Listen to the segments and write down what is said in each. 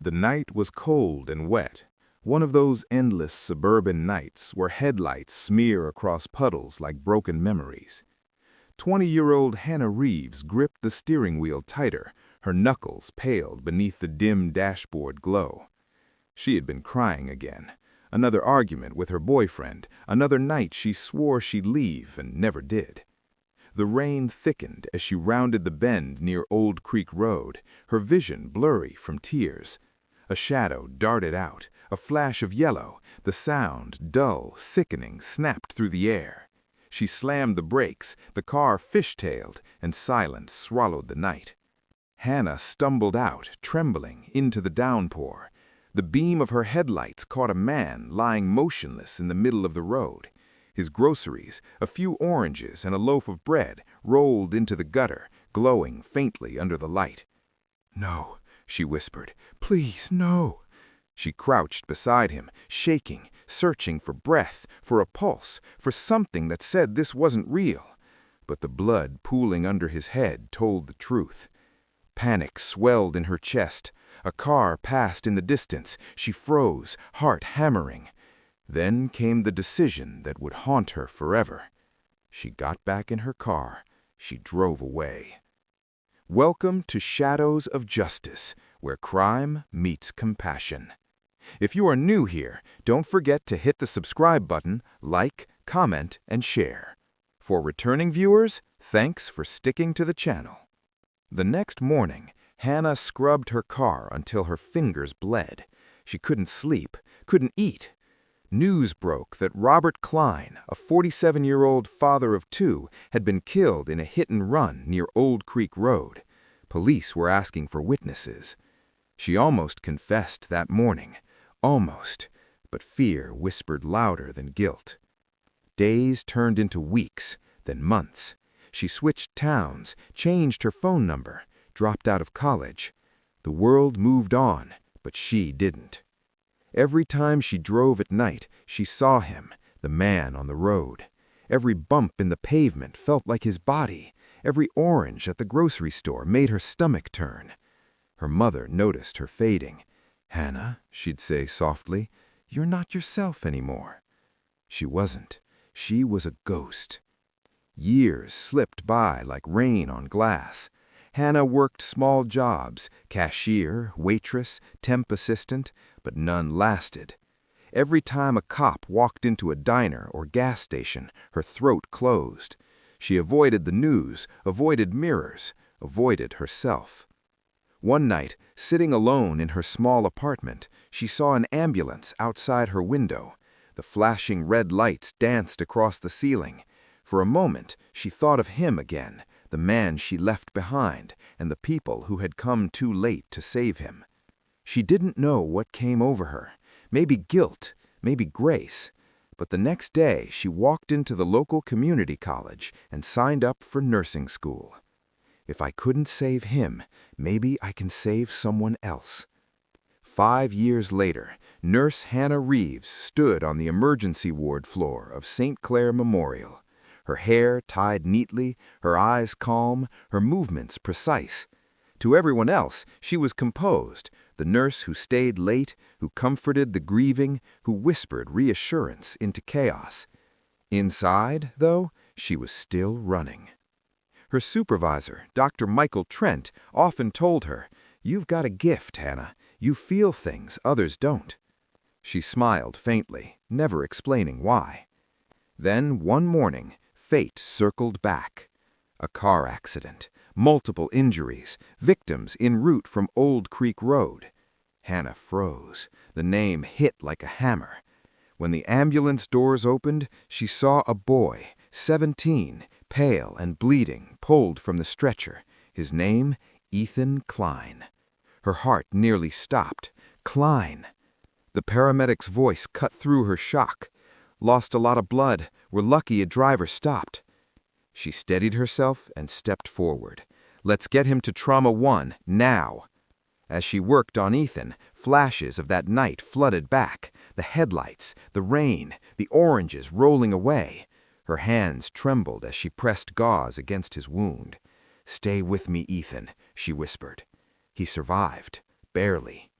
The night was cold and wet, one of those endless suburban nights where headlights smear across puddles like broken memories. 20-year-old Hannah Reeves gripped the steering wheel tighter, her knuckles paled beneath the dim dashboard glow. She had been crying again. Another argument with her boyfriend, another night she swore she'd leave and never did. The rain thickened as she rounded the bend near Old Creek Road, her vision blurry from tears. A shadow darted out, a flash of yellow, the sound, dull, sickening, snapped through the air. She slammed the brakes, the car fishtailed, and silence swallowed the night. Hannah stumbled out, trembling, into the downpour. The beam of her headlights caught a man lying motionless in the middle of the road. His groceries, a few oranges and a loaf of bread, rolled into the gutter, glowing faintly under the light. "No," she whispered. "Please, no." She crouched beside him, shaking, searching for breath, for a pulse, for something that said this wasn't real. But the blood pooling under his head told the truth. Panic swelled in her chest. A car passed in the distance. She froze, heart hammering. Then came the decision that would haunt her forever. She got back in her car. She drove away. Welcome to Shadows of Justice, where crime meets compassion. If you are new here, don't forget to hit the subscribe button, like, comment, and share. For returning viewers, thanks for sticking to the channel. The next morning, Hannah scrubbed her car until her fingers bled. She couldn't sleep, couldn't eat. News broke that Robert Kline, a 47-year-old father of two, had been killed in a hit-and-run near Old Creek Road. Police were asking for witnesses. She almost confessed that morning. Almost. But fear whispered louder than guilt. Days turned into weeks, then months. She switched towns, changed her phone number, dropped out of college. The world moved on, but she didn't. Every time she drove at night, she saw him, the man on the road. Every bump in the pavement felt like his body. Every orange at the grocery store made her stomach turn. Her mother noticed her fading. "Hannah," she'd say softly, "you're not yourself anymore." She wasn't. She was a ghost. Years slipped by like rain on glass. Hannah worked small jobs, cashier, waitress, temp assistant, but none lasted. Every time a cop walked into a diner or gas station, her throat closed. She avoided the news, avoided mirrors, avoided herself. One night, sitting alone in her small apartment, she saw an ambulance outside her window. The flashing red lights danced across the ceiling. For a moment, she thought of him again, the man she left behind, and the people who had come too late to save him. She didn't know what came over her. Maybe guilt, maybe grace. But the next day, she walked into the local community college and signed up for nursing school. If I couldn't save him, maybe I can save someone else. 5 years later, Nurse Hannah Reeves stood on the emergency ward floor of St. Clair Memorial. Her hair tied neatly, her eyes calm, her movements precise. To everyone else, she was composed, the nurse who stayed late, who comforted the grieving, who whispered reassurance into chaos. Inside, though, she was still running. Her supervisor, Dr. Michael Trent, often told her, "You've got a gift, Hannah. You feel things others don't." She smiled faintly, never explaining why. Then, one morning, fate circled back. A car accident, multiple injuries, victims en route from Old Creek Road. Hannah froze. The name hit like a hammer. When the ambulance doors opened, she saw a boy, 17, pale and bleeding, pulled from the stretcher. His name, Ethan Kline. Her heart nearly stopped. Kline. The paramedic's voice cut through her shock. "Lost a lot of blood. We're lucky a driver stopped." She steadied herself and stepped forward. "Let's get him to Trauma 1, now." As she worked on Ethan, flashes of that night flooded back. The headlights, the rain, the oranges rolling away. Her hands trembled as she pressed gauze against his wound. "Stay with me, Ethan," she whispered. He survived, barely.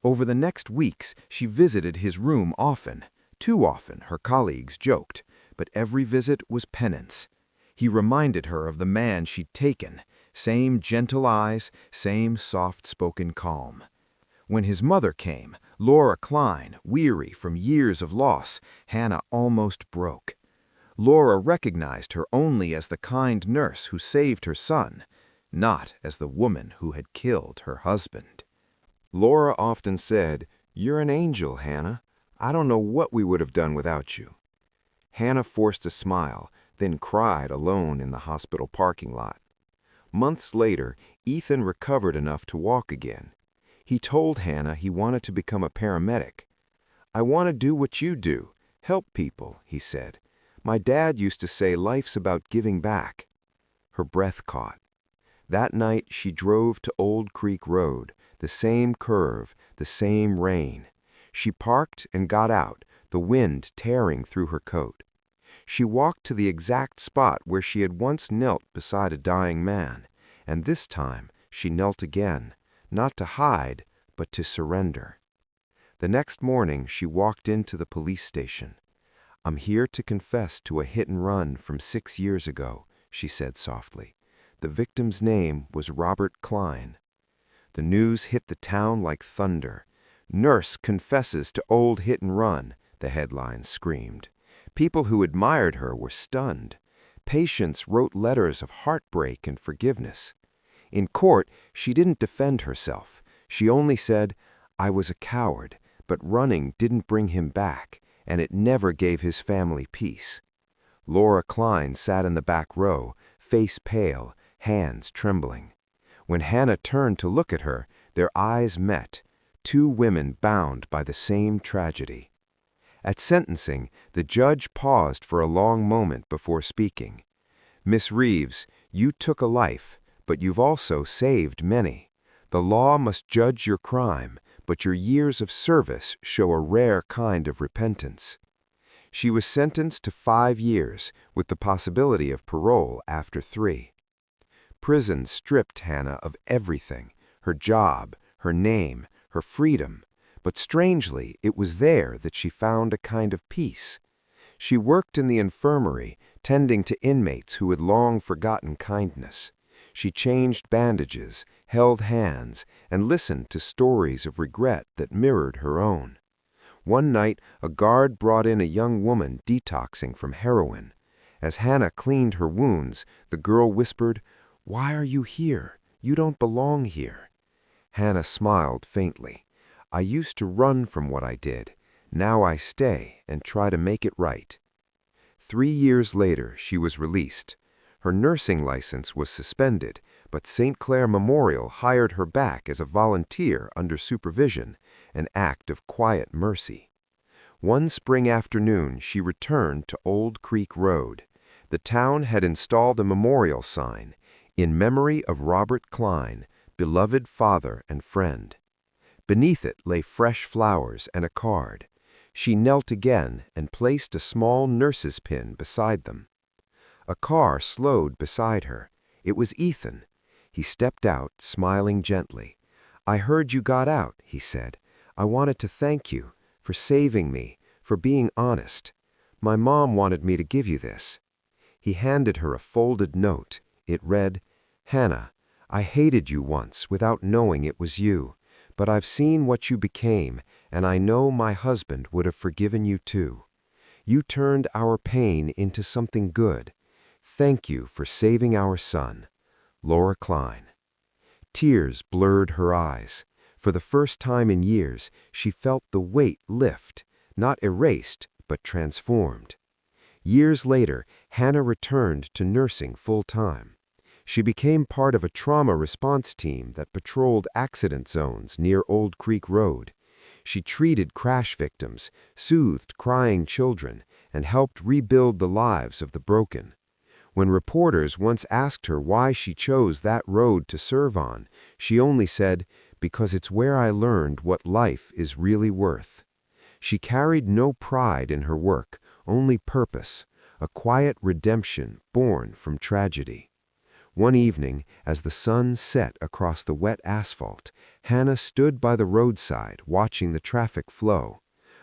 Over the next weeks, she visited his room often. Too often, her colleagues joked, but every visit was penance. He reminded her of the man she'd taken, same gentle eyes, same soft-spoken calm. When his mother came, Laura Kline, weary from years of loss, Hannah almost broke. Laura recognized her only as the kind nurse who saved her son, not as the woman who had killed her husband. Laura often said, "You're an angel, Hannah. I don't know what we would have done without you." Hannah forced a smile, then cried alone in the hospital parking lot. Months later, Ethan recovered enough to walk again. He told Hannah he wanted to become a paramedic. "I want to do what you do, help people," he said. "My dad used to say life's about giving back." Her breath caught. That night she drove to Old Creek Road, the same curve, the same rain. She parked and got out, the wind tearing through her coat. She walked to the exact spot where she had once knelt beside a dying man, and this time she knelt again, not to hide, but to surrender. The next morning she walked into the police station. "I'm here to confess to a hit and run from 6 years ago," she said softly. The victim's name was Robert Kline. The news hit the town like thunder. "Nurse confesses to old hit and run," the headlines screamed. People who admired her were stunned. Patients wrote letters of heartbreak and forgiveness. In court, she didn't defend herself. She only said, "I was a coward, but running didn't bring him back, and it never gave his family peace." Laura Kline sat in the back row, face pale, hands trembling. When Hannah turned to look at her, their eyes met, two women bound by the same tragedy. At sentencing, the judge paused for a long moment before speaking. "Miss Reeves, you took a life, but you've also saved many. The law must judge your crime, but your years of service show a rare kind of repentance." She was sentenced to 5 years, with the possibility of parole after 3. Prison stripped Hannah of everything, her job, her name, her freedom, but strangely, it was there that she found a kind of peace. She worked in the infirmary, tending to inmates who had long forgotten kindness. She changed bandages, held hands, and listened to stories of regret that mirrored her own. One night, a guard brought in a young woman detoxing from heroin. As Hannah cleaned her wounds, the girl whispered, "Why are you here? You don't belong here." Hannah smiled faintly. "I used to run from what I did. Now I stay and try to make it right." 3 years later, she was released. Her nursing license was suspended, but St. Clair Memorial hired her back as a volunteer under supervision, an act of quiet mercy. One spring afternoon, she returned to Old Creek Road. The town had installed a memorial sign, "In memory of Robert Kline, beloved father and friend." Beneath it lay fresh flowers and a card. She knelt again and placed a small nurse's pin beside them. A car slowed beside her. It was Ethan. He stepped out, smiling gently. "I heard you got out," he said. "I wanted to thank you for saving me, for being honest. My mom wanted me to give you this." He handed her a folded note. It read, "Hannah, I hated you once without knowing it was you, but I've seen what you became, and I know my husband would have forgiven you too. You turned our pain into something good. Thank you for saving our son. Laura Kline." Tears blurred her eyes. For the first time in years, she felt the weight lift, not erased, but transformed. Years later, Hannah returned to nursing full-time. She became part of a trauma response team that patrolled accident zones near Old Creek Road. She treated crash victims, soothed crying children, and helped rebuild the lives of the broken. When reporters once asked her why she chose that road to serve on, she only said, "Because it's where I learned what life is really worth." She carried no pride in her work, only purpose, a quiet redemption born from tragedy. One evening, as the sun set across the wet asphalt, Hannah stood by the roadside watching the traffic flow.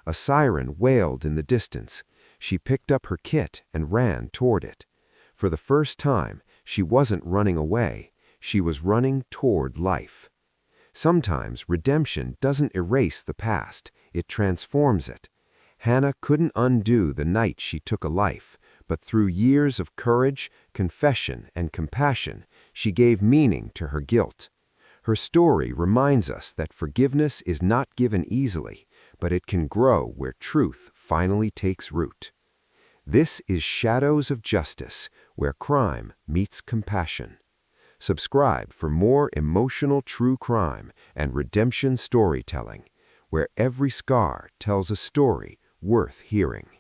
A siren wailed in the distance. She picked up her kit and ran toward it. For the first time, she wasn't running away. She was running toward life. Sometimes redemption doesn't erase the past, it transforms it. Hannah couldn't undo the night she took a life, but through years of courage, confession, and compassion, she gave meaning to her guilt. Her story reminds us that forgiveness is not given easily, but it can grow where truth finally takes root. This is Shadows of Justice, where crime meets compassion. Subscribe for more emotional true crime and redemption storytelling, where every scar tells a story worth hearing.